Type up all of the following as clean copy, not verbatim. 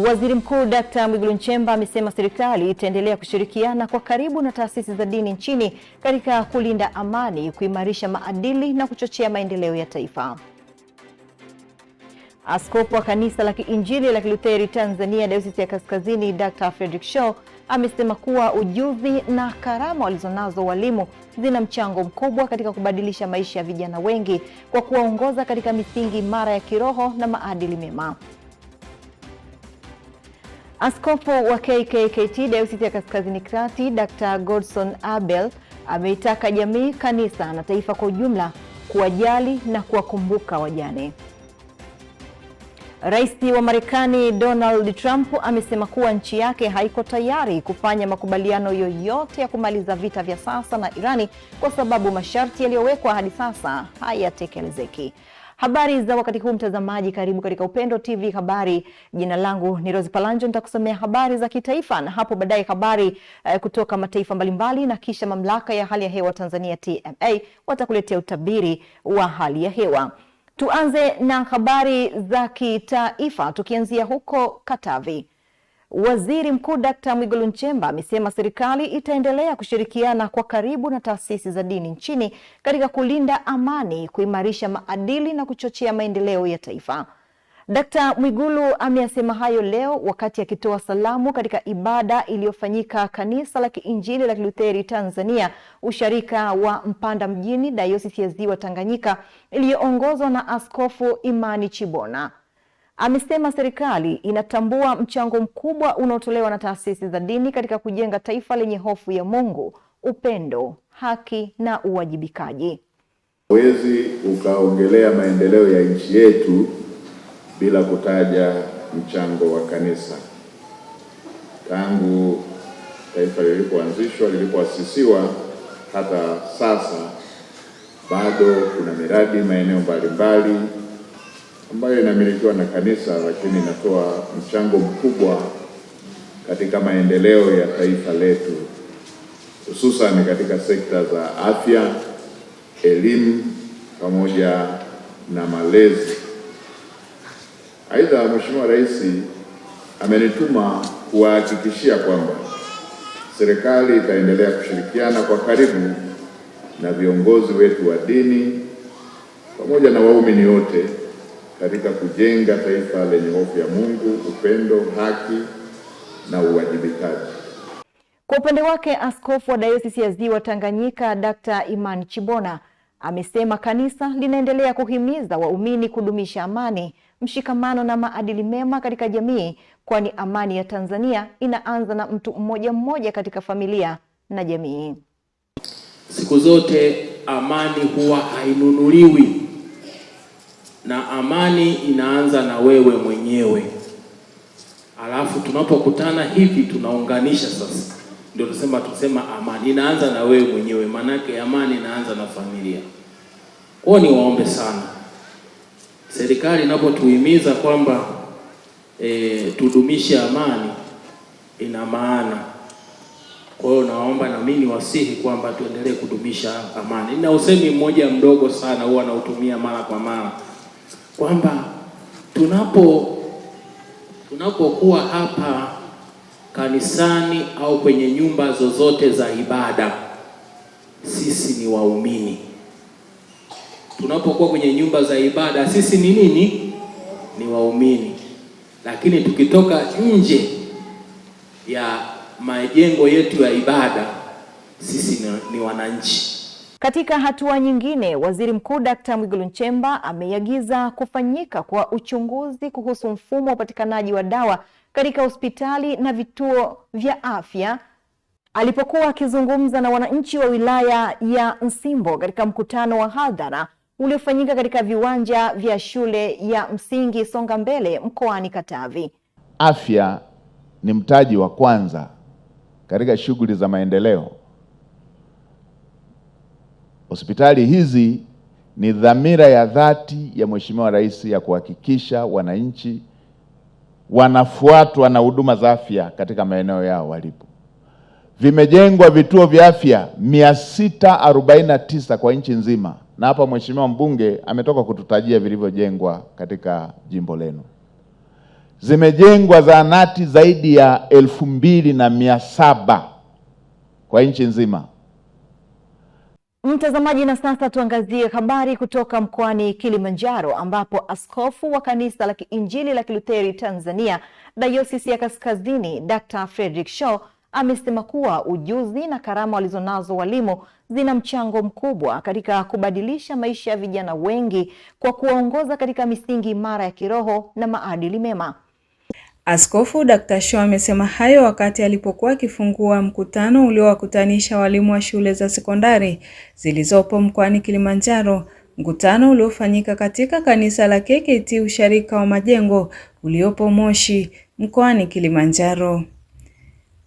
Waziri Mkuu Dr. Mwigulu Nchemba amesema serikali itaendelea kushirikiana kwa karibu na taasisi za dini nchini katika kulinda amani, kuimarisha maadili na kuchochea maendeleo ya taifa. Askofu wa Kanisa la Kiinjili la Kilutheri Tanzania Dayosisi ya Kaskazini Dr. Frederick Shaw amesema kuwa ujuzi na karama walizonazo walimu zina mchango mkubwa katika kubadilisha maisha ya vijana wengi kwa kuwaongoza katika misingi imara ya kiroho na maadili mema. Askofu wa KKKT Dayosisi ya Kaskazini Kati Dr. Godson Abel ameitaka jamii, kanisa na taifa kwa ujumla kuwajali na kuwakumbuka wajane. Rais wa Marekani Donald Trump amesema kuwa nchi yake haiko tayari kufanya makubaliano yoyote ya kumaliza vita vya sasa na Irani kwa sababu masharti yaliyowekwa hadi sasa hayatekelezeki. Habari za wakati huu mtazamaji, karibu katika Upendo TV habari. Jina langu ni Rose Palanjo, nitakusomea habari za kitaifa na hapo baadaye habari kutoka mataifa mbalimbali, na kisha mamlaka ya hali ya hewa Tanzania TMA watakuletea utabiri wa hali ya hewa. Tuanze na habari za kitaifa tukianzia huko Katavi. Waziri Mkuu Dr. Mwigulu Nchemba amesema serikali itaendelea kushirikiana kwa karibu na taasisi za dini nchini katika kulinda amani, kuimarisha maadili na kuchochea maendeleo ya taifa. Dr. Mwigulu ameyasema hayo leo wakati akitoa salamu katika ibada iliyofanyika Kanisa la Kiinjili la Kilutheri Tanzania, usharika wa Mpanda Mjini, Dayosisi ya Ziwa Tanganyika, iliyoongozwa na Askofu Imani Chibona. Amesema serikali inatambua mchango mkubwa unaotolewa na taasisi za dini katika kujenga taifa lenye hofu ya Mungu, upendo, haki na uwajibikaji. Huwezi ukaongelea maendeleo ya nchi yetu bila kutaja mchango wa kanisa. Tangu taifa lilipoasisiwa hata sasa, bado kuna miradi maeneo mbalimbali ambayo inamilikiwa na kanisa, lakini inatoa mchango mkubwa katika maendeleo ya taifa letu, hususan katika sekta za afya, elimu pamoja na malezi. Aidha, Mheshimiwa Rais amenituma kuhakikishia kwamba serikali itaendelea kushirikiana kwa karibu na viongozi wetu wa dini pamoja na waumini wote katika kujenga taifa lenye hofu ya Mungu, upendo, haki na uwajibikaji. Kwa upande wake, Askofu wa Dayosisi ya Ziwa Tanganyika Dr. Imani Chibona amesema kanisa linaendelea kuhimiza waumini kudumisha amani, mshikamano na maadili mema katika jamii, kwani amani ya Tanzania inaanza na mtu mmoja mmoja katika familia na jamii. Siku zote amani huwa hainunuliwi, na amani inaanza na wewe mwenyewe. Alafu tunapokutana hivi tunaunganisha sasa. Ndio tusema amani inaanza na wewe mwenyewe, manake amani inaanza na familia. Kwa hiyo niwaombe sana serikali inapotuhimiza kwamba tudumishe amani, ina maana. Kwa hiyo naomba na mimi niwasihi kwamba tuendelee kudumisha amani. Nina usemi mmoja mdogo sana huwa nautumia mara kwa mara kwamba tunapokuwa hapa kanisani au kwenye nyumba zozote za ibada, sisi ni waumini. Tunapokuwa kwenye nyumba za ibada, sisi ni nini? Ni waumini. Lakini tukitoka nje ya majengo yetu ya ibada, sisi ni wananchi. Katika hatua nyingine, Waziri Mkuu Dr. Mwigulu Nchemba ameiagiza kufanyika kwa uchunguzi kuhusu mfumo wa upatikanaji wa dawa katika hospitali na vituo vya afya alipokuwa akizungumza na wananchi wa wilaya ya Nsimbo katika mkutano wa hadhara uliofanyika katika viwanja vya shule ya msingi Songa Mbele mkoani Katavi. Afya ni mtaji wa kwanza katika shughuli za maendeleo. Hospitali hizi ni dhamira ya dhati ya Mheshimiwa Rais ya kuhakikisha wananchi wanafuatwa na huduma za afya katika maeneo yao walipo. Vimejengwa vituo vya afya 649 kwa nchi nzima, na hapa Mheshimiwa mbunge ametoka kututajia vilivyojengwa katika jimbo lenu. Zimejengwa zahanati zaidi ya 2,700 kwa nchi nzima. Mtazamaji, na sasa tuangazie habari kutoka mkoani Kilimanjaro, ambapo askofu wa kanisa la Kiinjili la Kilutheri Tanzania Dayosisi ya Kaskazini Dr. Frederick Shaw amesema kuwa ujuzi na karama walizonazo walimu zina mchango mkubwa katika kubadilisha maisha ya vijana wengi kwa kuwaongoza katika misingi imara ya kiroho na maadili mema. Askofu Dr. Shaw amesema hayo wakati alipokuwa akifungua mkutano uliowakutanisha walimu wa shule za sekondari zilizopo mkoani Kilimanjaro, mkutano uliofanyika katika kanisa la KKT Usharika wa Majengo uliopo Moshi mkoani Kilimanjaro.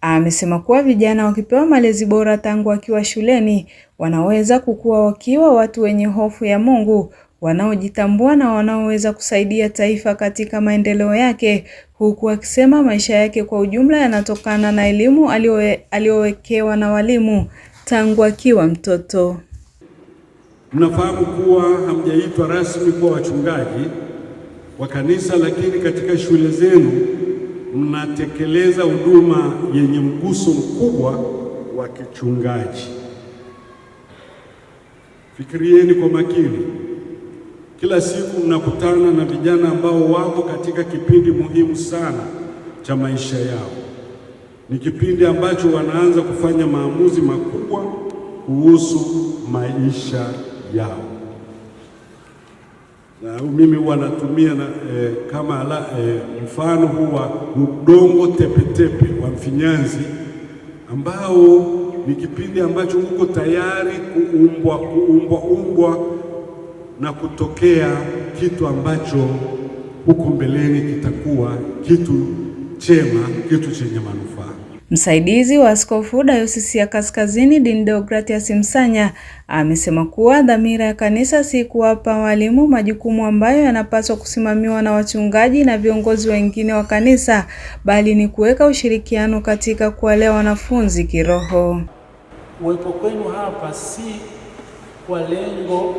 Amesema kuwa vijana wakipewa malezi bora tangu wakiwa shuleni wanaweza kukua wakiwa watu wenye hofu ya Mungu, wanaojitambua na wanaoweza kusaidia taifa katika maendeleo yake, huku akisema maisha yake kwa ujumla yanatokana na elimu aliyowekewa na walimu tangu akiwa mtoto. Mnafahamu kuwa hamjaitwa rasmi kuwa wachungaji wa kanisa, lakini katika shule zenu mnatekeleza huduma yenye mguso mkubwa wa kichungaji. Fikirieni kwa makini. Kila siku mnakutana na vijana ambao wako katika kipindi muhimu sana cha maisha yao. Ni kipindi ambacho wanaanza kufanya maamuzi makubwa kuhusu maisha yao. Na mimi huwa natumia kama mfano huwa udongo tepetepe wa mfinyanzi, ambao ni kipindi ambacho uko tayari kuumbwa na kutokea kitu ambacho huko mbeleni kitakuwa kitu chema, kitu chenye manufaa. Msaidizi wa askofu Dayosisi ya Kaskazini Dean Deogratias Msanya amesema kuwa dhamira ya kanisa si kuwapa walimu majukumu ambayo yanapaswa kusimamiwa na wachungaji na viongozi wengine wa kanisa, bali ni kuweka ushirikiano katika kuwalea wanafunzi kiroho. Uwepo kwenu hapa si kwa lengo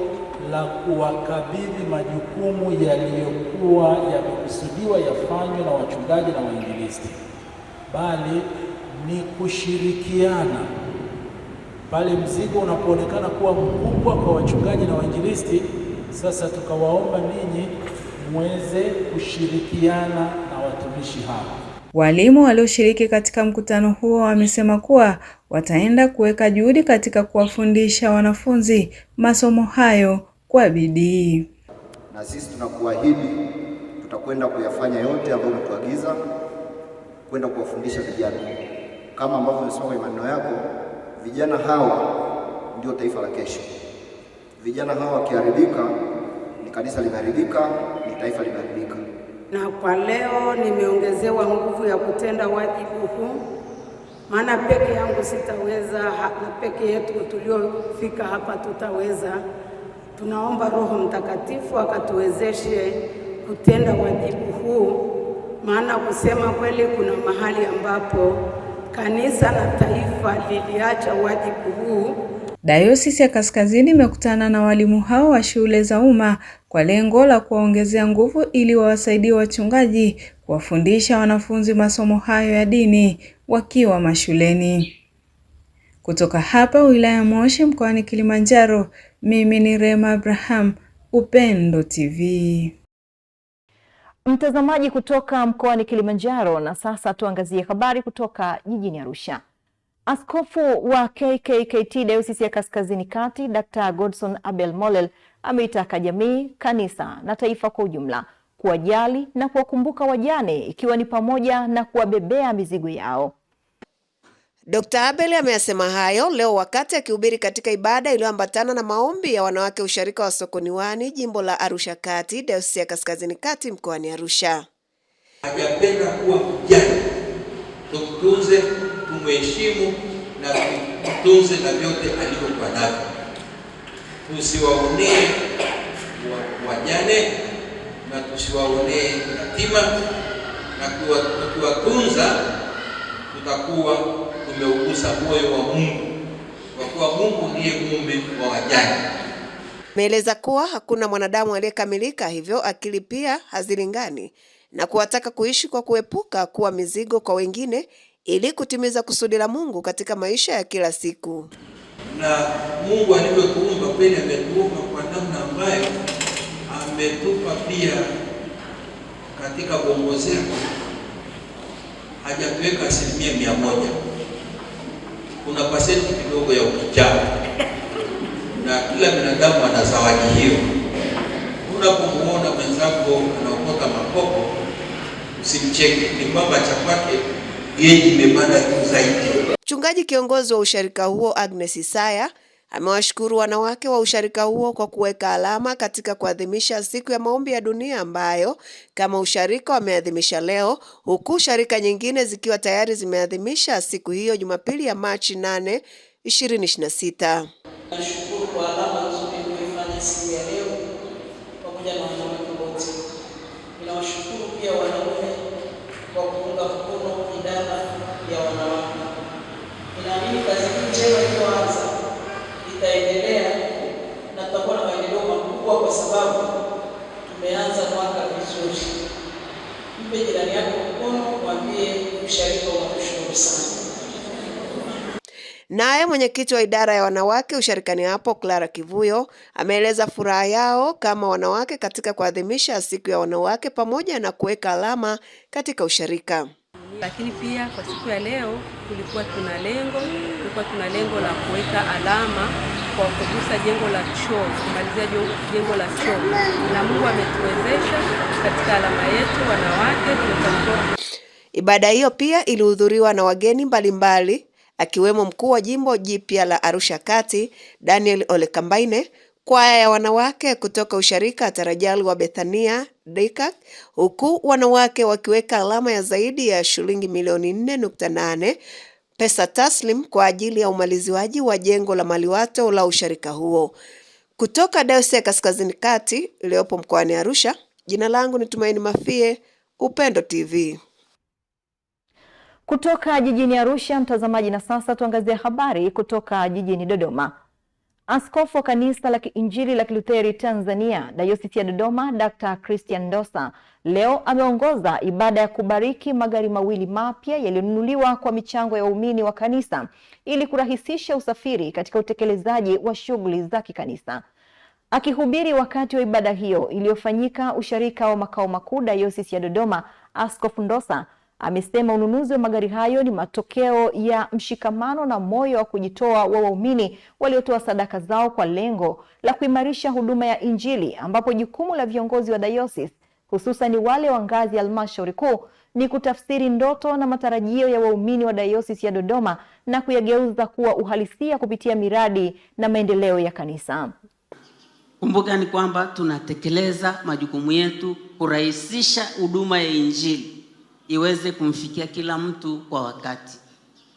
la kuwakabidhi majukumu yaliyokuwa yamekusudiwa yafanywe na wachungaji na wainjilisti, bali ni kushirikiana. Pale mzigo unapoonekana kuwa mkubwa kwa wachungaji na wainjilisti, sasa tukawaomba ninyi muweze kushirikiana na watumishi hawa. Walimu walioshiriki katika mkutano huo wamesema kuwa wataenda kuweka juhudi katika kuwafundisha wanafunzi masomo hayo kwa bidii. Na sisi tunakuahidi tutakwenda kuyafanya yote ambayo umetuagiza kwenda kuwafundisha vijana. Kama ambavyo umesema kwenye maneno yako, vijana hawa ndio taifa la kesho. Vijana hawa wakiharibika, ni kanisa limeharibika, ni taifa limeharibika. Na kwa leo nimeongezewa nguvu ya kutenda wajibu huu, maana peke yangu sitaweza, na peke yetu tuliofika hapa tutaweza. Tunaomba Roho Mtakatifu akatuwezeshe kutenda wajibu huu, maana kusema kweli kuna mahali ambapo kanisa na taifa liliacha wajibu huu. Dayosisi ya Kaskazini imekutana na walimu hao wa shule za umma kwa lengo la kuwaongezea nguvu ili wawasaidie wachungaji kuwafundisha wanafunzi masomo hayo ya dini wakiwa mashuleni. Kutoka hapa wilaya Moshi mkoani Kilimanjaro, mimi ni Rema Abraham, Upendo TV. Mtazamaji kutoka mkoani Kilimanjaro, na sasa tuangazie habari kutoka jijini Arusha. Askofu wa KKKT Dayosisi ya Kaskazini Kati Dr. Godson Abel Mollel ameitaka jamii, kanisa na taifa kwa ujumla kuwajali na kuwakumbuka wajane, ikiwa ni pamoja na kuwabebea mizigo yao. Dr. Abel ameyasema hayo leo wakati akihubiri katika ibada iliyoambatana na maombi ya wanawake usharika wa Sokoniwani, jimbo la Arusha Kati, Dayosisi ya Kaskazini Kati mkoani Arusha. Hajapenda kuwa mjane, tumtunze, tumheshimu na tutunze na vyote alivyokuwa navyo. Tusiwaonee wajane na tusiwaonee yatima, na tukiwatunza tutakuwa tumeugusa moyo wa Mungu, kwa kuwa Mungu ndiye muumbe wa wajane. Ameeleza kuwa hakuna mwanadamu aliyekamilika, hivyo akili pia hazilingani, na kuwataka kuishi kwa kuepuka kuwa mizigo kwa wengine ili kutimiza kusudi la Mungu katika maisha ya kila siku. Na Mungu alivyotuumba kweli ametuumba kwa namna ambayo ametupa pia katika bongo zetu, hajatuweka 100%. Kuna pasenti kidogo ya ukichaa, na kila binadamu ana zawadi hiyo. Unapomuona mwenzako anaokota makopo, usimcheke, ni kwamba cha kwake yeye imepanda juu zaidi. Mchungaji kiongozi wa usharika huo Agnes Isaya amewashukuru wanawake wa usharika huo kwa kuweka alama katika kuadhimisha siku ya maombi ya dunia ambayo kama usharika wameadhimisha leo, huku sharika nyingine zikiwa tayari zimeadhimisha siku hiyo Jumapili ya Machi 8, 2026. Nashukuru kwa alama nzuri mliyofanya siku ya leo pamoja na wanawake wote. Ninawashukuru pia wanaume kwa kuunga mkono idara ya wanawake. Ninaamini kazi hii njema iliyoanza itaendelea na tutakuwa na maendeleo makubwa kwa sababu tumeanza mwaka vizuri. Mpe jirani yako mkono, mwambie usharika unamshukuru sana. Naye mwenyekiti wa idara ya wanawake usharikani hapo Clara Kivuyo ameeleza furaha yao kama wanawake katika kuadhimisha siku ya wanawake pamoja na kuweka alama katika usharika. Lakini pia kwa siku ya leo tulikuwa tuna lengo la kuweka alama kwa kugusa jengo la choo, kumalizia jengo la choo. Na Mungu ametuwezesha katika alama yetu wanawake tumefanikiwa. Ibada hiyo pia ilihudhuriwa na wageni mbalimbali akiwemo mkuu wa jimbo jipya la Arusha Kati Daniel Ole Kambaine, kwaya ya wanawake kutoka usharika Tarajali wa Bethania Dikak, huku wanawake wakiweka alama ya zaidi ya shilingi milioni 4.8 pesa taslim kwa ajili ya umaliziwaji wa jengo la maliwato la usharika huo. Kutoka Dayosisi ya Kaskazini Kati iliyopo mkoani Arusha, jina langu ni Tumaini Mafie, Upendo TV. Kutoka jijini Arusha, mtazamaji, na sasa tuangazie habari kutoka jijini Dodoma. Askofu wa Kanisa la Kiinjili la Kilutheri Tanzania, Dayosisi ya Dodoma, Dr. Christian Ndosa, leo ameongoza ibada ya kubariki magari mawili mapya yaliyonunuliwa kwa michango ya waumini wa kanisa ili kurahisisha usafiri katika utekelezaji wa shughuli za kikanisa. Akihubiri wakati wa ibada hiyo iliyofanyika usharika wa makao makuu Dayosisi ya Dodoma, Askofu Ndosa amesema ununuzi wa magari hayo ni matokeo ya mshikamano na moyo wa kujitoa wa waumini waliotoa sadaka zao kwa lengo la kuimarisha huduma ya Injili, ambapo jukumu la viongozi wa dayosisi hususan wale wa ngazi ya halmashauri kuu ni kutafsiri ndoto na matarajio ya waumini wa Dayosisi ya Dodoma na kuyageuza kuwa uhalisia kupitia miradi na maendeleo ya kanisa. Kumbuka ni kwamba tunatekeleza majukumu yetu kurahisisha huduma ya Injili iweze kumfikia kila mtu kwa wakati.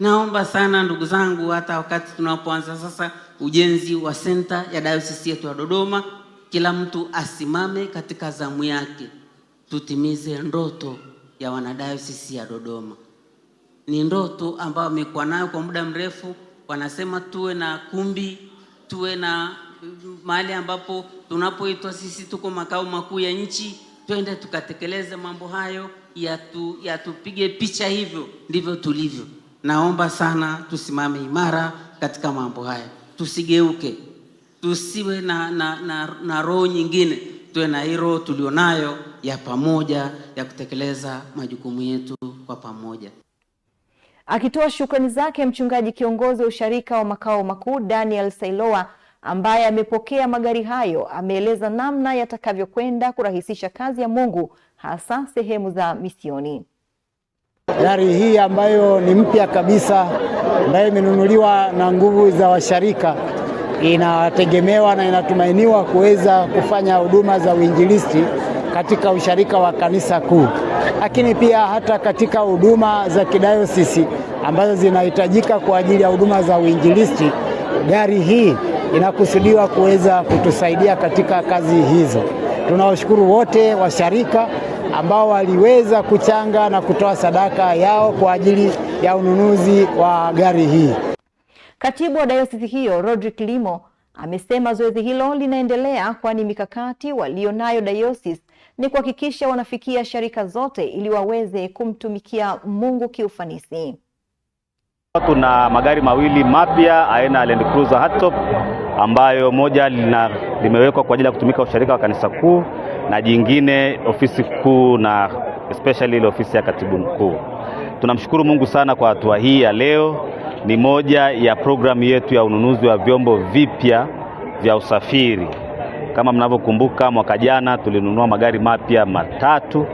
Naomba sana ndugu zangu, hata wakati tunapoanza sasa ujenzi wa senta ya Dayosisi yetu ya Dodoma, kila mtu asimame katika zamu yake. Tutimize ndoto ya wanadayosisi ya Dodoma. Ni ndoto ambayo wamekuwa nayo kwa muda mrefu. Wanasema tuwe na kumbi, tuwe na mahali ambapo tunapoitwa sisi tuko makao makuu ya nchi, twende tukatekeleze mambo hayo, yatupige picha. Hivyo ndivyo tulivyo. Naomba sana tusimame imara katika mambo haya. Tusigeuke. Tusiwe na roho nyingine. Tuwe na hilo tulionayo ya pamoja ya kutekeleza majukumu yetu kwa pamoja. Akitoa shukrani zake, mchungaji kiongozi wa usharika wa makao makuu Daniel Sailoa, ambaye amepokea magari hayo, ameeleza namna yatakavyokwenda kurahisisha kazi ya Mungu hasa sehemu za misioni. Gari hii ambayo ni mpya kabisa, ambayo imenunuliwa na nguvu za washarika, inategemewa na inatumainiwa kuweza kufanya huduma za uinjilisti katika usharika wa kanisa kuu, lakini pia hata katika huduma za kidayosisi ambazo zinahitajika kwa ajili ya huduma za uinjilisti. Gari hii inakusudiwa kuweza kutusaidia katika kazi hizo. Tunawashukuru wote washarika ambao waliweza kuchanga na kutoa sadaka yao kwa ajili ya ununuzi wa gari hii. Katibu wa dayosisi hiyo Rodrick Limo amesema zoezi hilo linaendelea, kwani mikakati walionayo dayosisi ni kuhakikisha wanafikia sharika zote ili waweze kumtumikia Mungu kiufanisi. Tuna magari mawili mapya aina ya Land Cruiser Hardtop ambayo moja limewekwa kwa ajili ya kutumika usharika wa kanisa kuu na jingine ofisi kuu na especially ile ofisi ya katibu mkuu. Tunamshukuru Mungu sana kwa hatua hii ya leo. Ni moja ya programu yetu ya ununuzi wa vyombo vipya vya usafiri. Kama mnavyokumbuka, mwaka jana tulinunua magari mapya 3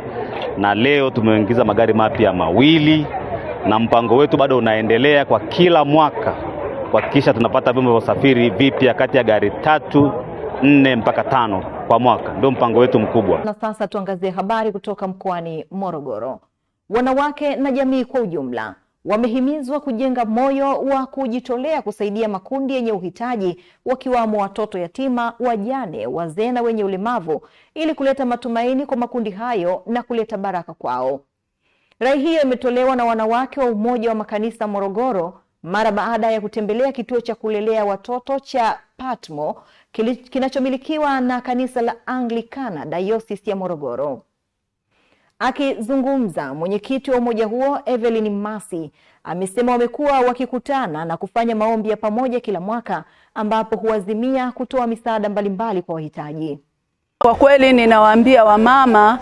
na leo tumeingiza magari mapya 2, na mpango wetu bado unaendelea kwa kila mwaka kuhakikisha tunapata vyombo vya usafiri vipya kati ya gari 3, 4 mpaka 5 kwa mwaka. Ndio mpango wetu mkubwa. Na sasa tuangazie habari kutoka mkoani Morogoro. Wanawake na jamii kwa ujumla wamehimizwa kujenga moyo wa kujitolea kusaidia makundi yenye uhitaji, wakiwamo watoto yatima, wajane, wazee na wenye ulemavu, ili kuleta matumaini kwa makundi hayo na kuleta baraka kwao. Rai hiyo imetolewa na wanawake wa Umoja wa Makanisa Morogoro mara baada ya kutembelea kituo cha kulelea watoto cha Patmo kinachomilikiwa na kanisa la Anglikana Diocese ya Morogoro. Akizungumza, mwenyekiti wa umoja huo Evelyn Masi amesema wamekuwa wakikutana na kufanya maombi ya pamoja kila mwaka ambapo huazimia kutoa misaada mbalimbali kwa wahitaji. Kwa kweli ninawaambia wamama,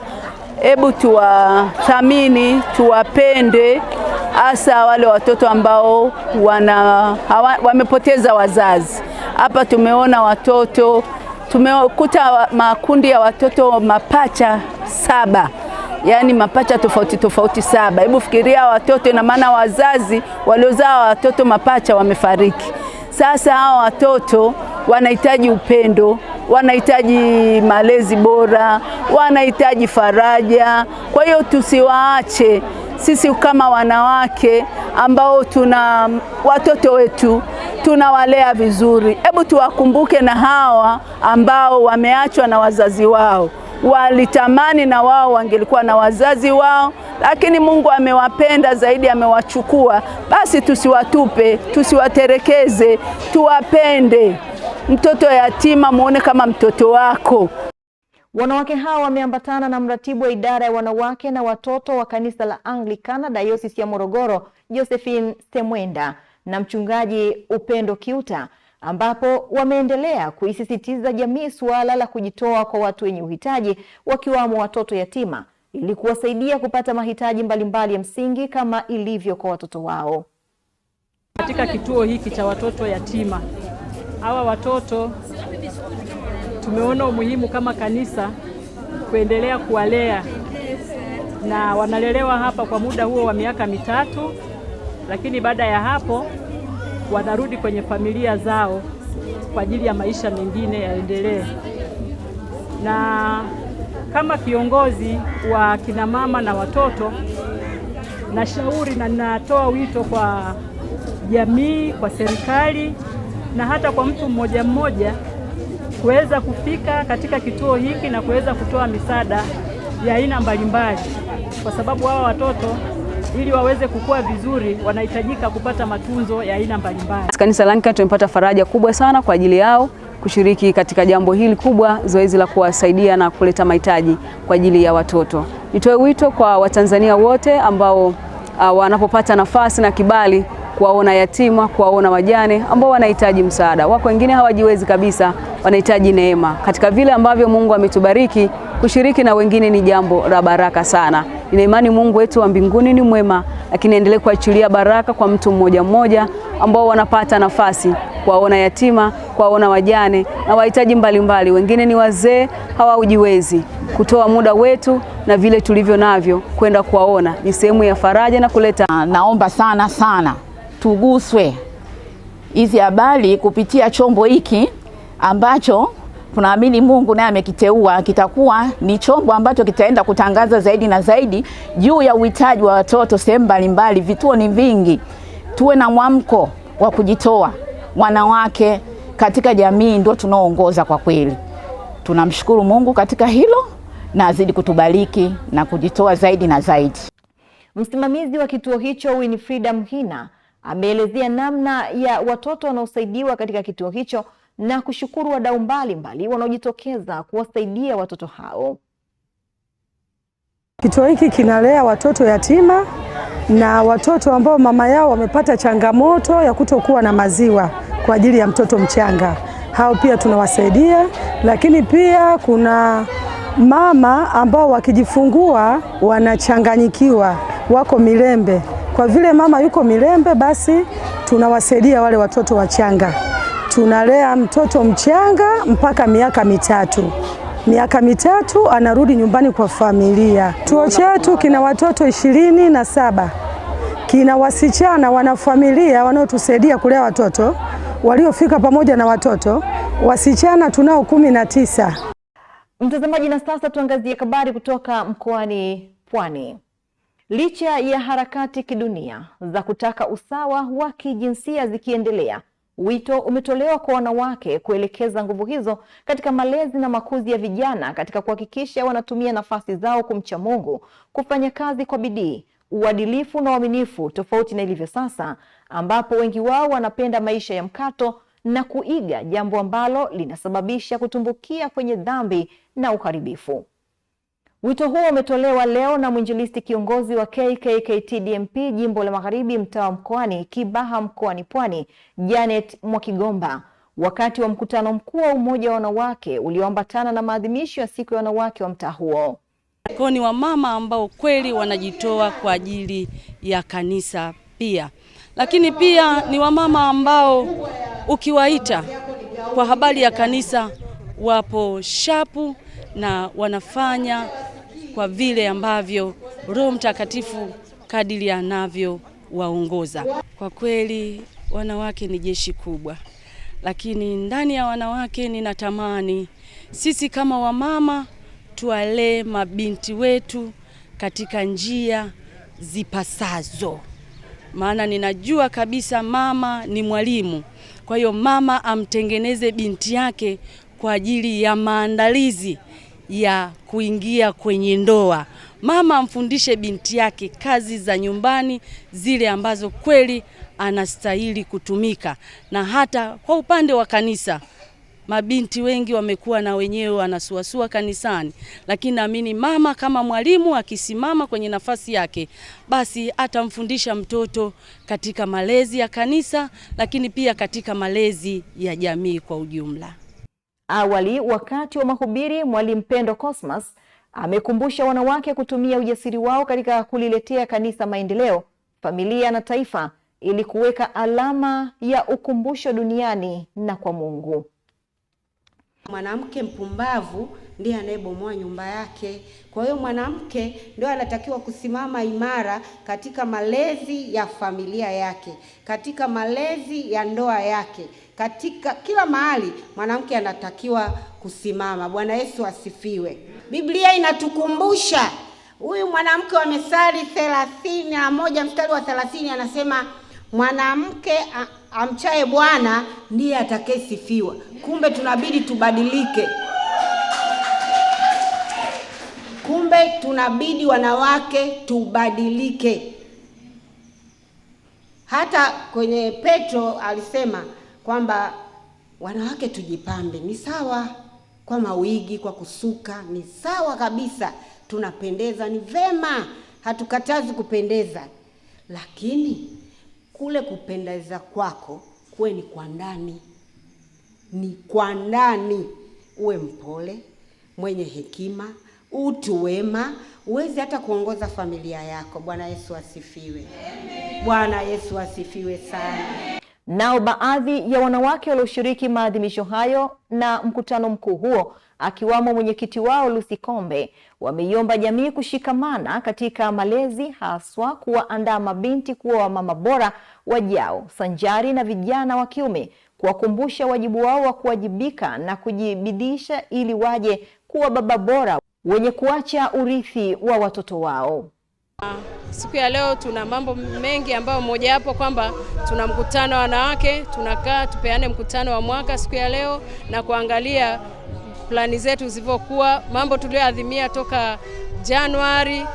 hebu tuwathamini, tuwapende, hasa wale watoto ambao wamepoteza wazazi. Hapa tumeona watoto, tumekuta makundi ya watoto mapacha 7. Yaani mapacha tofauti 7. Hebu fikiria watoto, ina maana wazazi waliozaa watoto mapacha wamefariki. Sasa hawa watoto wanahitaji upendo, wanahitaji malezi bora, wanahitaji faraja. Kwa hiyo tusiwaache sisi kama wanawake ambao tuna watoto wetu, tunawalea vizuri. Hebu tuwakumbuke na hawa ambao wameachwa na wazazi wao. Walitamani na wao wangelikuwa na wazazi wao, lakini Mungu amewapenda zaidi, amewachukua. Basi tusiwatupe, tusiwaterekeze, tuwapende. Mtoto yatima muone kama mtoto wako. Wanawake hao wameambatana na mratibu wa idara ya wanawake na watoto wa kanisa la Anglikana Diocese ya Morogoro, Josephine Stemwenda, na mchungaji Upendo Kiuta, ambapo wameendelea kuisisitiza jamii suala la kujitoa kwa watu wenye uhitaji, wakiwamo watoto yatima, ili kuwasaidia kupata mahitaji mbalimbali ya msingi kama ilivyo kwa watoto wao. Katika kituo hiki cha watoto yatima, hawa watoto tumeona umuhimu kama kanisa kuendelea kuwalea, na wanalelewa hapa kwa muda huo wa miaka 3, lakini baada ya hapo wanarudi kwenye familia zao kwa ajili ya maisha mengine yaendelee. Na kama kiongozi wa kina mama na watoto, nashauri na natoa wito kwa jamii, kwa serikali na hata kwa mtu mmoja mmoja kuweza kufika katika kituo hiki na kuweza kutoa misaada ya aina mbalimbali, kwa sababu hawa watoto ili waweze kukua vizuri wanahitajika kupata matunzo ya aina mbalimbali. Kanisa la Anglikana tumepata faraja kubwa sana kwa ajili yao kushiriki katika jambo hili kubwa, zoezi la kuwasaidia na kuleta mahitaji kwa ajili ya watoto. Nitoe wito kwa Watanzania wote ambao wanapopata nafasi na kibali kuwaona yatima, kuwaona wajane ambao wanahitaji msaada. Wako wengine hawajiwezi kabisa, wanahitaji neema. Katika vile ambavyo Mungu ametubariki, kushiriki na wengine ni jambo la baraka sana. Nina imani Mungu wetu wa mbinguni ni mwema, lakini endelee kuachilia baraka kwa mtu mmoja mmoja ambao wanapata nafasi kuwaona yatima, kuwaona wajane na wahitaji mbalimbali. Wengine ni wazee hawajiwezi. Kutoa muda wetu na vile tulivyo navyo kwenda kuwaona ni sehemu ya faraja na kuleta. Naomba sana tuguswe hizi habari kupitia chombo hiki ambacho tunaamini Mungu naye amekiteua, kitakuwa ni chombo ambacho kitaenda kutangaza zaidi na zaidi juu ya uhitaji wa watoto sehemu mbalimbali. Vituo ni vingi, tuwe na mwamko wa kujitoa. Wanawake katika jamii ndio tunaoongoza kwa kweli. Tunamshukuru Mungu katika hilo na azidi kutubariki na kujitoa zaidi na zaidi. Msimamizi wa kituo hicho Winifrida Mhina ameelezea namna ya watoto wanaosaidiwa katika kituo hicho na kushukuru wadau mbalimbali wanaojitokeza kuwasaidia watoto hao. Kituo hiki kinalea watoto yatima na watoto ambao mama yao wamepata changamoto ya kutokuwa na maziwa kwa ajili ya mtoto mchanga. Hao pia tunawasaidia, lakini pia kuna mama ambao wakijifungua wanachanganyikiwa, wako milembe. Kwa vile mama yuko milembe, basi tunawasaidia wale watoto wachanga. Tunalea mtoto mchanga mpaka miaka mitatu. Miaka mitatu anarudi nyumbani kwa familia. Kituo chetu kina watoto 27. Kina wasichana wanafamilia wanaotusaidia kulea watoto waliofika pamoja na watoto. Wasichana tunao 19. Mtazamaji, na sasa tuangazie habari kutoka mkoani Pwani. Licha ya harakati kidunia za kutaka usawa wa kijinsia zikiendelea, wito umetolewa kwa wanawake kuelekeza nguvu hizo katika malezi na makuzi ya vijana katika kuhakikisha wanatumia nafasi zao kumcha Mungu, kufanya kazi kwa bidii, uadilifu na uaminifu, tofauti na ilivyo sasa ambapo wengi wao wanapenda maisha ya mkato na kuiga, jambo ambalo linasababisha kutumbukia kwenye dhambi na uharibifu. Wito huo umetolewa leo na mwinjilisti kiongozi wa KKKT-DMP Jimbo la Magharibi mtaa wa Mkoani Kibaha mkoani Pwani, Janet Mwakigomba, wakati wa mkutano mkuu wa umoja wa wanawake ulioambatana na maadhimisho ya siku ya wanawake wa mtaa huo. Ni wamama ambao kweli wanajitoa kwa ajili ya kanisa pia. Lakini pia ni wamama ambao ukiwaita kwa habari ya kanisa wapo shapu na wanafanya kwa vile ambavyo Roho Mtakatifu kadiri anavyo waongoza. Kwa kweli wanawake ni jeshi kubwa. Lakini ndani ya wanawake ninatamani sisi kama wamama tuwalee mabinti wetu katika njia zipasazo. Maana ninajua kabisa mama ni mwalimu. Kwa hiyo mama amtengeneze binti yake kwa ajili ya maandalizi ya kuingia kwenye ndoa. Mama amfundishe binti yake kazi za nyumbani zile ambazo kweli anastahili kutumika. Na hata kwa upande wa kanisa, mabinti wengi wamekuwa na wenyewe wanasuasua kanisani, lakini naamini mama kama mwalimu akisimama kwenye nafasi yake, basi atamfundisha mtoto katika malezi ya kanisa, lakini pia katika malezi ya jamii kwa ujumla. Awali, wakati wa mahubiri, Mwalimu Pendo Cosmas amekumbusha wanawake kutumia ujasiri wao katika kuliletea kanisa maendeleo, familia na taifa ili kuweka alama ya ukumbusho duniani na kwa Mungu. Mwanamke mpumbavu ndiye anayebomoa nyumba yake. Kwa hiyo mwanamke ndio anatakiwa kusimama imara katika malezi ya familia yake, katika malezi ya ndoa yake, katika kila mahali mwanamke anatakiwa kusimama. Bwana Yesu asifiwe. Biblia inatukumbusha, huyu mwanamke wa Methali 31 mstari wa 30 anasema mwanamke amchaye Bwana ndiye atakayesifiwa. Kumbe tunabidi tubadilike. Kumbe tunabidi wanawake tubadilike. Hata kwenye Petro alisema kwamba wanawake tujipambe. Ni sawa kwa mawigi, kwa kusuka, ni sawa kabisa. Tunapendeza, ni vema, hatukatazi kupendeza. Lakini kule kupendeza kwako kuwe ni kwa ndani. Ni kwa ndani. Uwe mpole, mwenye hekima, utu wema, uweze hata kuongoza familia yako. Bwana Yesu asifiwe. Bwana Yesu asifiwe sana. Nao baadhi ya wanawake walioshiriki maadhimisho hayo na mkutano mkuu huo, akiwamo mwenyekiti wao Lucy Kombe, wameiomba jamii kushikamana katika malezi, haswa kuwaandaa mabinti kuwa mama bora wajao, sanjari na vijana wa kiume, kuwakumbusha wajibu wao wa kuwajibika na kujibidisha ili waje kuwa baba bora wenye kuacha urithi wa watoto wao. Siku ya leo tuna mambo mengi ambayo moja hapo kwamba tuna mkutano wa wanawake, tunakaa tupeane mkutano wa mwaka siku ya leo na kuangalia plani zetu zilivyokuwa, mambo tuliyoadhimia toka Januari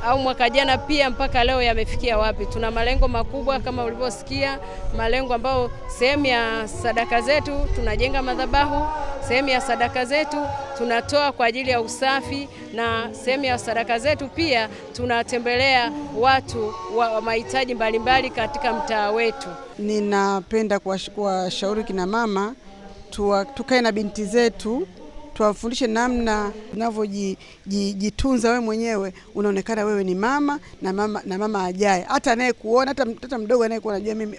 au mwaka jana pia mpaka leo yamefikia wapi. Tuna malengo makubwa kama ulivyosikia, malengo ambayo sehemu ya sadaka zetu tunajenga madhabahu, sehemu ya sadaka zetu tunatoa kwa ajili ya usafi, na sehemu ya sadaka zetu pia tunatembelea watu wa mahitaji mbalimbali katika mtaa wetu. Ninapenda kuwashauri kina mama tukae na binti zetu, tuwafundishe namna unavyojitunza wewe mwenyewe. Unaonekana wewe ni mama na mama ajaye. Hata anayekuona, hata mdogo anayekuona anajua mimi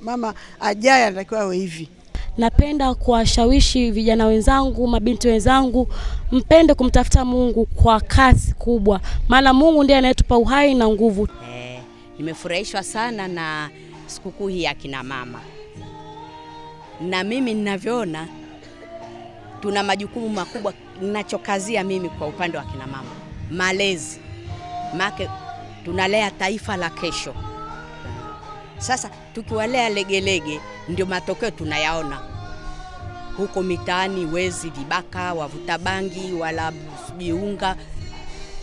mama ajaye anatakiwa awe hivi. Napenda kuwashawishi vijana wenzangu, mabinti wenzangu, mpende kumtafuta Mungu kwa kasi kubwa, maana Mungu ndiye anayetupa uhai na nguvu. Nimefurahishwa sana na sikukuu hii ya kina mama. Na mimi ninavyoona tuna majukumu makubwa. Ninachokazia mimi kwa upande wa kina mama, malezi. Maana tunalea taifa la kesho. Sasa tukiwalea legelege ndio matokeo tunayaona huko mitaani, wezi, vibaka, wavuta bangi, wala biunga.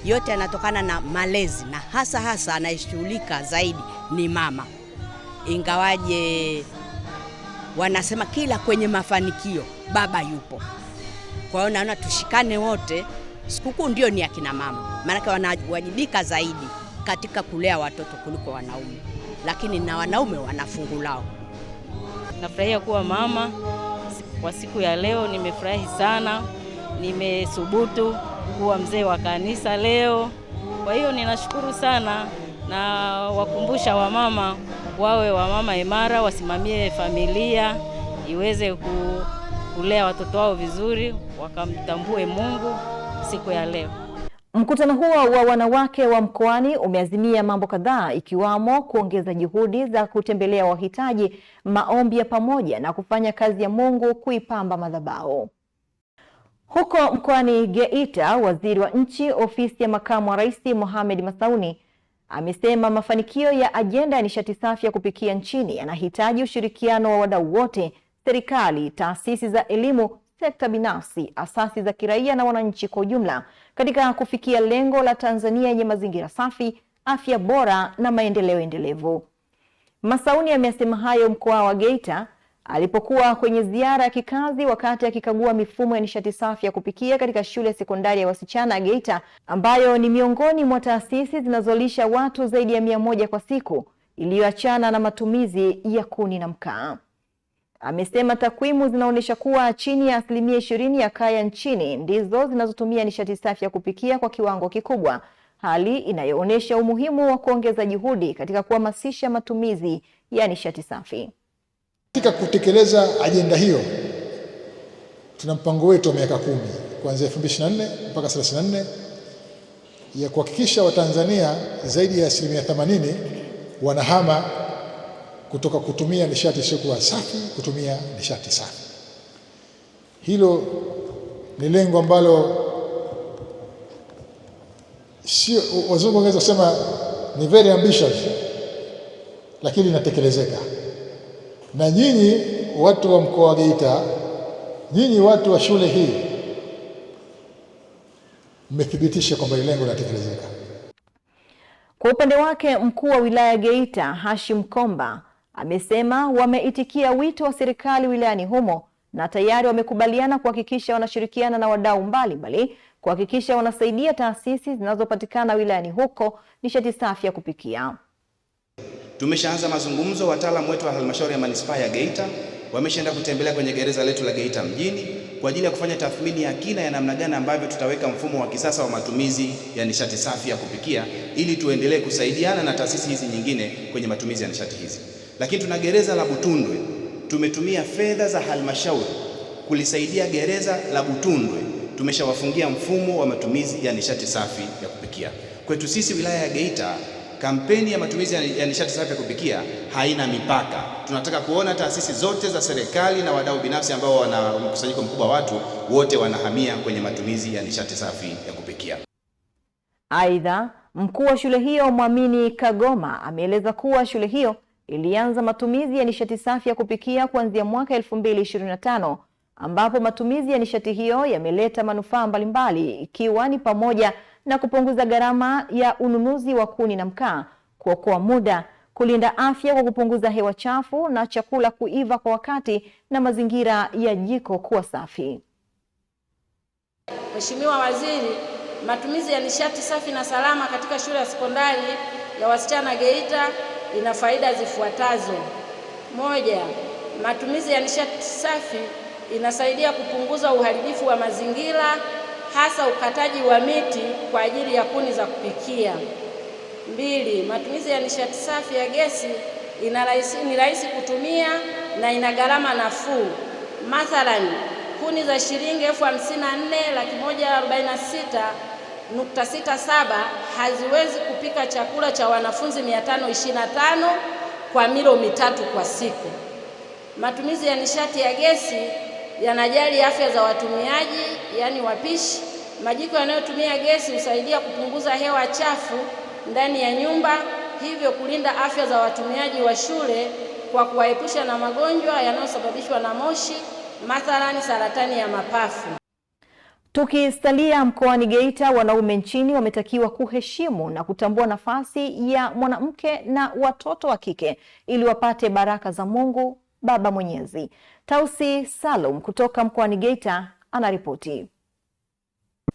Yote yanatokana na malezi, na hasa anayeshughulika zaidi ni mama. Ingawaje wanasema kila kwenye mafanikio baba yupo. Kwa hiyo naona tushikane wote. Sikukuu ndio ni ya kina mama, maana wanawajibika zaidi katika kulea watoto kuliko wanaume, lakini na wanaume wana fungu lao. Nafurahia kuwa mama kwa siku ya leo. Nimefurahi sana, nimethubutu kuwa mzee wa kanisa leo. Kwa hiyo ninashukuru sana, na wakumbusha wamama wawe wamama imara, wasimamie familia iweze kulea watoto wao vizuri, wakamtambue Mungu siku ya leo. Mkutano huo wa wanawake wa mkoani umeazimia mambo kadhaa, ikiwamo kuongeza juhudi za kutembelea wahitaji, maombi ya pamoja na kufanya kazi ya Mungu kuipamba madhabahu. Huko mkoani Geita, waziri wa nchi ofisi ya makamu wa rais Mohamed Masauni amesema mafanikio ya ajenda ya nishati safi ya kupikia nchini yanahitaji ushirikiano wa wadau wote, serikali, taasisi za elimu, sekta binafsi, asasi za kiraia na wananchi kwa ujumla katika kufikia lengo la Tanzania yenye mazingira safi, afya bora na maendeleo endelevu. Masauni amesema hayo mkoa wa Geita alipokuwa kwenye ziara ya kikazi wakati akikagua mifumo ya nishati safi ya kupikia katika shule ya sekondari ya wasichana Geita, ambayo ni miongoni mwa taasisi zinazolisha watu zaidi ya 100 kwa siku, iliyoachana na matumizi ya kuni na mkaa. Amesema takwimu zinaonyesha kuwa chini ya 20% ya kaya nchini ndizo zinazotumia nishati safi ya kupikia kwa kiwango kikubwa, hali inayoonyesha umuhimu wa kuongeza juhudi katika kuhamasisha matumizi ya nishati safi. Katika kutekeleza ajenda hiyo, tuna mpango wetu wa miaka 10 kuanzia 2024 mpaka 34 ya kuhakikisha Watanzania zaidi ya 80% wanahama kutoka kutumia nishati isiyokuwa safi kutumia nishati safi. Hilo ni lengo ambalo sio, wazungu wangeweza kusema ni very ambitious, lakini linatekelezeka. Na nyinyi watu wa mkoa wa Geita, nyinyi watu wa shule hii, mmethibitisha kwamba lengo linatekelezeka. Kwa upande wake, mkuu wa wilaya Geita Hashim Komba amesema wameitikia wito wa serikali wilayani humo na tayari wamekubaliana kuhakikisha wanashirikiana na wadau mbalimbali kuhakikisha wanasaidia taasisi zinazopatikana wilayani huko nishati safi ya kupikia. Tumeshaanza mazungumzo, wataalamu wetu wa halmashauri ya manispaa ya Geita wameshaenda kutembelea kwenye gereza letu la Geita mjini kwa ajili ya kufanya tathmini ya kina ya namna gani ambavyo tutaweka mfumo wa kisasa wa matumizi ya nishati safi ya kupikia ili tuendelee kusaidiana na taasisi hizi nyingine kwenye matumizi ya nishati hizi. Lakini tuna gereza la Butundwe, tumetumia fedha za halmashauri kulisaidia gereza la Butundwe, tumeshawafungia mfumo wa matumizi ya nishati safi ya kupikia. Kwetu sisi wilaya ya Geita, kampeni ya matumizi ya nishati safi ya kupikia haina mipaka. Tunataka kuona taasisi zote za serikali na wadau binafsi ambao wana mkusanyiko mkubwa wa watu wote wanahamia kwenye matumizi ya nishati safi ya kupikia. Aidha, mkuu wa shule hiyo Mwamini Kagoma ameeleza kuwa shule hiyo ilianza matumizi ya nishati safi ya kupikia kuanzia mwaka 2025, ambapo matumizi ya nishati hiyo yameleta manufaa mbalimbali ikiwa ni pamoja na kupunguza gharama ya ununuzi wa kuni na mkaa, kuokoa muda, kulinda afya kwa kupunguza hewa chafu na chakula kuiva kwa wakati na mazingira ya jiko kuwa safi. Mheshimiwa Waziri, matumizi ya nishati safi na salama katika shule ya sekondari ya wasichana Geita ina faida zifuatazo. Moja, matumizi ya nishati safi inasaidia kupunguza uharibifu wa mazingira, hasa ukataji wa miti kwa ajili ya kuni za kupikia. Mbili, matumizi ya nishati safi ya gesi ni rahisi kutumia na ina gharama nafuu. Mathalan, kuni za shilingi 54,146.67 haziwezi kupika chakula cha wanafunzi 525 kwa milo mitatu kwa siku. Matumizi ya nishati ya gesi yanajali afya za watumiaji, yani wapishi. Majiko yanayotumia gesi husaidia kupunguza hewa chafu ndani ya nyumba, hivyo kulinda afya za watumiaji wa shule kwa kuwaepusha na magonjwa yanayosababishwa na moshi, mathalani saratani ya mapafu. Tukisalia mkoani Geita, wanaume nchini wametakiwa kuheshimu na kutambua nafasi ya mwanamke na watoto wa kike ili wapate baraka za Mungu Baba Mwenyezi. Tausi Salum kutoka mkoani Geita anaripoti.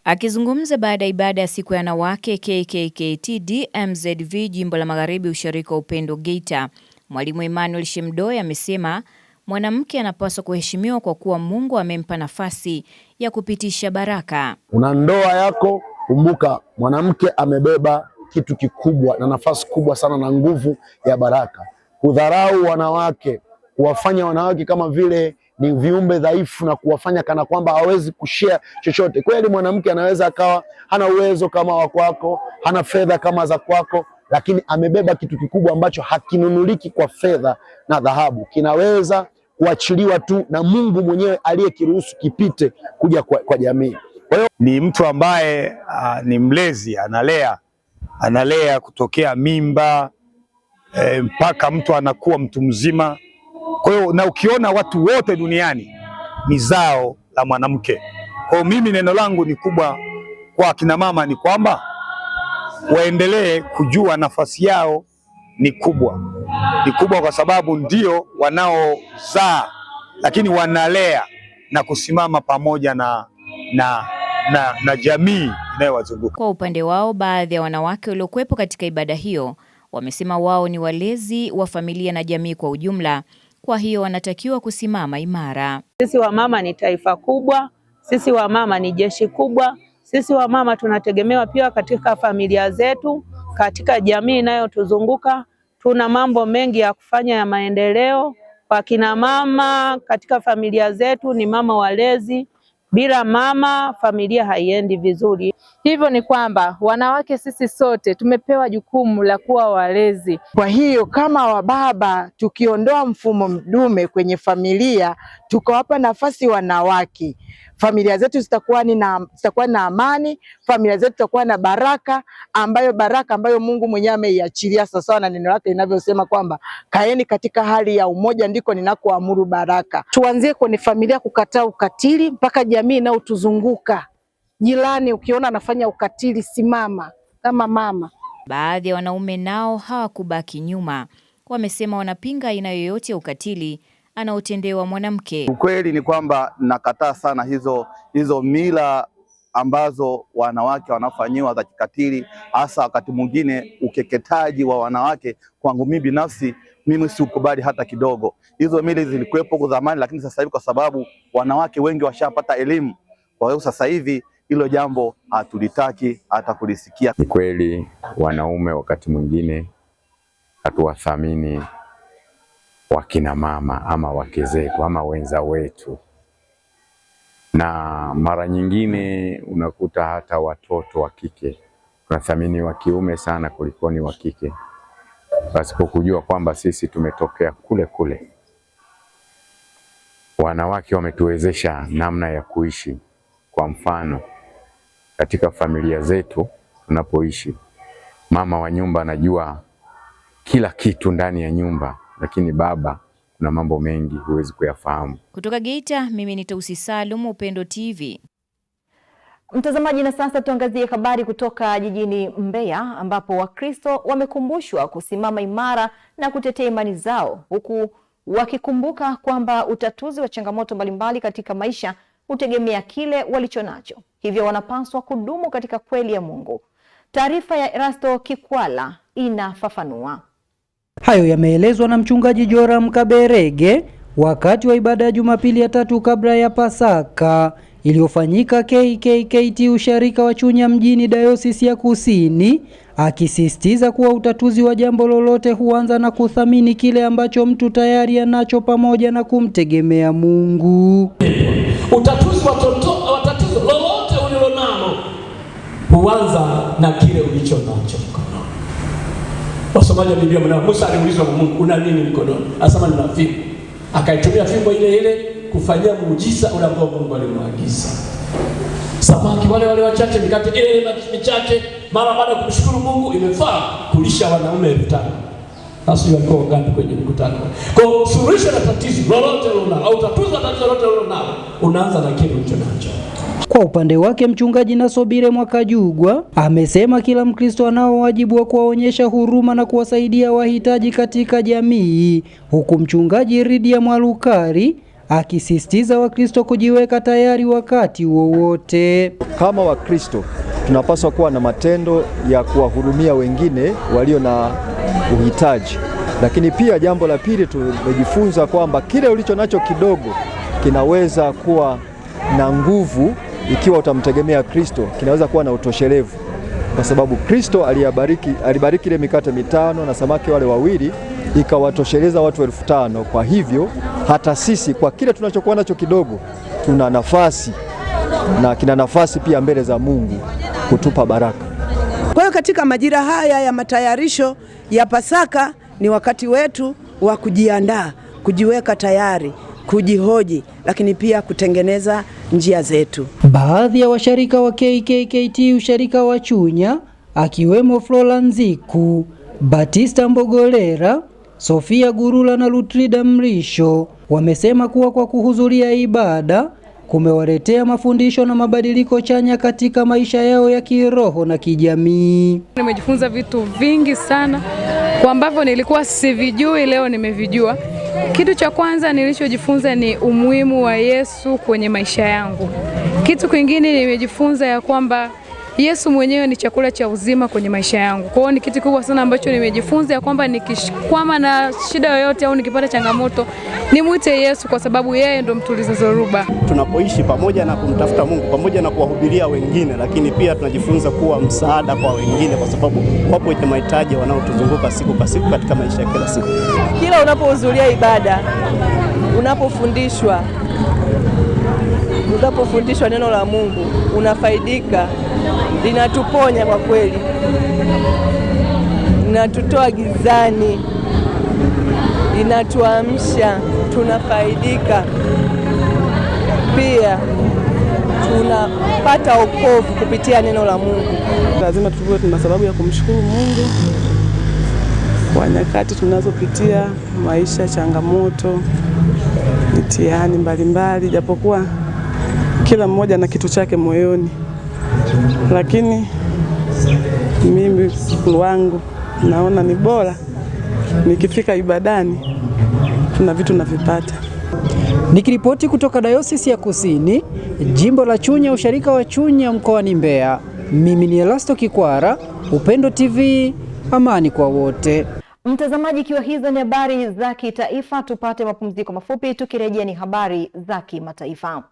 Akizungumza baada ya ibada ya siku ya wanawake KKKT DMZV jimbo la Magharibi usharika wa Upendo Geita, Mwalimu Emmanuel Shemdoe amesema mwanamke anapaswa kuheshimiwa kwa kuwa Mungu amempa nafasi ya kupitisha baraka. Una ndoa yako, kumbuka mwanamke amebeba kitu kikubwa na nafasi kubwa sana na nguvu ya baraka. Kudharau wanawake, kuwafanya wanawake kama vile ni viumbe dhaifu na kuwafanya kana kwamba hawezi kushare chochote. Kweli mwanamke anaweza akawa hana uwezo kama wa kwako, hana fedha kama za kwako, lakini amebeba kitu kikubwa ambacho hakinunuliki kwa fedha na dhahabu. Kinaweza kuachiliwa tu na Mungu mwenyewe aliyekiruhusu kipite kuja kwa jamii. Kwa hiyo ni mtu ambaye ni mlezi, analea kutokea mimba mpaka mtu anakuwa mtu mzima. Kwa hiyo na ukiona watu wote duniani ni zao la mwanamke. Kwa hiyo mimi neno langu ni kubwa kwa kina mama ni kwamba waendelee kujua nafasi yao ni kubwa. Ni kubwa kwa sababu ndio wanaozaa, lakini wanalea na kusimama pamoja na jamii inayowazunguka. Kwa upande wao, baadhi ya wanawake waliokuwepo katika ibada hiyo wamesema wao ni walezi wa familia na jamii kwa ujumla. Kwa hiyo wanatakiwa kusimama imara. Sisi wamama ni taifa kubwa, sisi wamama ni jeshi kubwa, sisi wamama tunategemewa pia katika familia zetu, katika jamii inayotuzunguka. Tuna mambo mengi ya kufanya ya maendeleo. Kwa kina mama katika familia zetu ni mama walezi. Bila mama familia haiendi vizuri. Hivyo ni kwamba wanawake sisi sote tumepewa jukumu la kuwa walezi. Kwa hiyo kama wababa tukiondoa mfumo dume kwenye familia, tukawapa nafasi wanawake, familia zetu zitakuwa na amani, familia zetu zitakuwa na baraka ambayo Mungu mwenyewe ameiachilia sawa na neno lake linavyosema kwamba kaeni katika hali ya umoja ndiko ninakoamuru baraka. Tuanzie kwenye familia kukataa ukatili mpaka jamii inayotuzunguka. Jirani ukiona anafanya ukatili, simama kama mama. Baadhi ya wanaume nao hawakubaki nyuma. Wamesema wanapinga aina yoyote ya ukatili anaotendewa mwanamke. Ukweli ni kwamba nakataa sana hizo mila ambazo wanawake wanafanyiwa za kikatili, hasa wakati mwingine ukeketaji wa wanawake. Kwangu mimi binafsi, mimi sikubali hata kidogo. Hizo mila zilikuwepo kwa zamani, lakini sasa hivi kwa sababu wanawake wengi washapata elimu, kwa hiyo sasa hivi hilo jambo hatulitaki hata kulisikia. Ni kweli wanaume wakati mwingine hatuwathamini wakina mama ama wake zetu ama wenza wetu, na mara nyingine unakuta hata watoto wa kike tunathamini wa kiume sana kuliko ni wa kike, pasipo kujua kwamba sisi tumetokea kule kule. Wanawake wametuwezesha namna ya kuishi. Kwa mfano, katika familia zetu tunapoishi, mama wa nyumba anajua kila kitu ndani ya nyumba, lakini baba kuna mambo mengi huwezi kuyafahamu. Kutoka Geita, mimi ni Tausi Salum, Upendo TV. Mtazamaji, na sasa tuangazie habari kutoka jijini Mbeya ambapo Wakristo wamekumbushwa kusimama imara na kutetea imani zao huku wakikumbuka kwamba utatuzi wa changamoto mbalimbali katika maisha hutegemea kile walichonacho. Hivyo wanapaswa kudumu katika kweli ya Mungu. Taarifa ya Erasto Kikwala inafafanua. Hayo yameelezwa na mchungaji Joram Kaberege wakati wa ibada ya Jumapili ya tatu kabla ya Pasaka iliyofanyika KKKT usharika wa Chunya mjini Dayosisi ya Kusini, akisisitiza kuwa utatuzi wa jambo lolote huanza na kuthamini kile ambacho mtu tayari anacho pamoja na kumtegemea Mungu. Utatuzi wa tatizo lolote ulilonalo huanza na kile ulicho nacho mkononi. Wasomaji wa Biblia mnao, Musa aliulizwa na Mungu, una nini mkononi? Asema nina fimbo. Akaitumia fimbo ile ile kufanyia muujiza ule ambao Mungu alimwagiza. Samaki wale wachache, mikate ile michache, mara baada ya kumshukuru Mungu imefaa kulisha wanaume 5,000. Sasa walikuwa wangapi kwenye mkutano? Kwa suluhisho la tatizo lolote unalo au tatizo lolote unalo, unaanza na kile ulicho nacho. Kwa upande wake mchungaji Nasobire Mwakajugwa amesema kila Mkristo anao wajibu wa kuwaonyesha huruma na kuwasaidia wahitaji katika jamii, huku mchungaji Ridia Mwalukari akisisitiza Wakristo kujiweka tayari wakati wowote. Kama Wakristo tunapaswa kuwa na matendo ya kuwahurumia wengine walio na uhitaji. Lakini pia jambo la pili, tumejifunza kwamba kile ulicho nacho kidogo kinaweza kuwa na nguvu ikiwa utamtegemea Kristo, kinaweza kuwa na utoshelevu. Kwa sababu Kristo alibariki ile mikate 5 na samaki wale 2 ikawatosheleza watu 5,000. Kwa hivyo hata sisi kwa kile tunachokuwa nacho kidogo tuna nafasi na kina nafasi pia mbele za Mungu kutupa baraka. Kwa hiyo katika majira haya ya matayarisho ya Pasaka ni wakati wetu wa kujiandaa, kujiweka tayari, kujihoji, lakini pia kutengeneza njia zetu. Baadhi ya washarika wa KKKT usharika wa Chunya akiwemo Florence Nziku, Batista Mbogolera, Sofia Gurula na Lutrida Mrisho wamesema kuwa kwa kuhudhuria ibada kumewaletea mafundisho na mabadiliko chanya katika maisha yao ya kiroho na kijamii. Nimejifunza vitu vingi sana kwa ambavyo nilikuwa sivijui, leo nimevijua. Kitu cha kwanza nilichojifunza ni umuhimu wa Yesu kwenye maisha yangu. Kitu kingine nimejifunza ya kwamba Yesu mwenyewe ni chakula cha uzima kwenye maisha yangu. Kwa hiyo ni kitu kubwa sana ambacho nimejifunza ya kwamba nikikwama na shida yoyote au nikipata changamoto nimuite Yesu kwa sababu yeye ndo mtuliza dhoruba. Tunapoishi pamoja na kumtafuta Mungu, pamoja na kuwahubiria wengine, lakini pia tunajifunza kuwa msaada kwa wengine kwa sababu wapo wenye mahitaji wanaotuzunguka siku kwa siku katika maisha ya kila siku. Kila unapohudhuria ibada, unapofundishwa neno la Mungu, unafaidika, linatuponya kwa kweli, linatutoa gizani, linatuamsha, tunafaidika. Pia tunapata wokovu kupitia neno la Mungu. Lazima tuwe tuna sababu ya kumshukuru Mungu kwa nyakati tunazopitia, maisha, changamoto, mitihani mbalimbali, japokuwa kila mmoja na kitu chake moyoni, lakini mimi wangu naona ni bora nikifika ibadani tuna vitu navipata. Nikiripoti kutoka Dayosisi ya Kusini, jimbo la Chunya, usharika wa Chunya, mkoani Mbeya, mimi ni Erasto Kikwala, Upendo TV, amani kwa wote. Mtazamaji, ikiwa hizo ni habari za kitaifa, tupate mapumziko mafupi, tukirejea ni habari za kimataifa.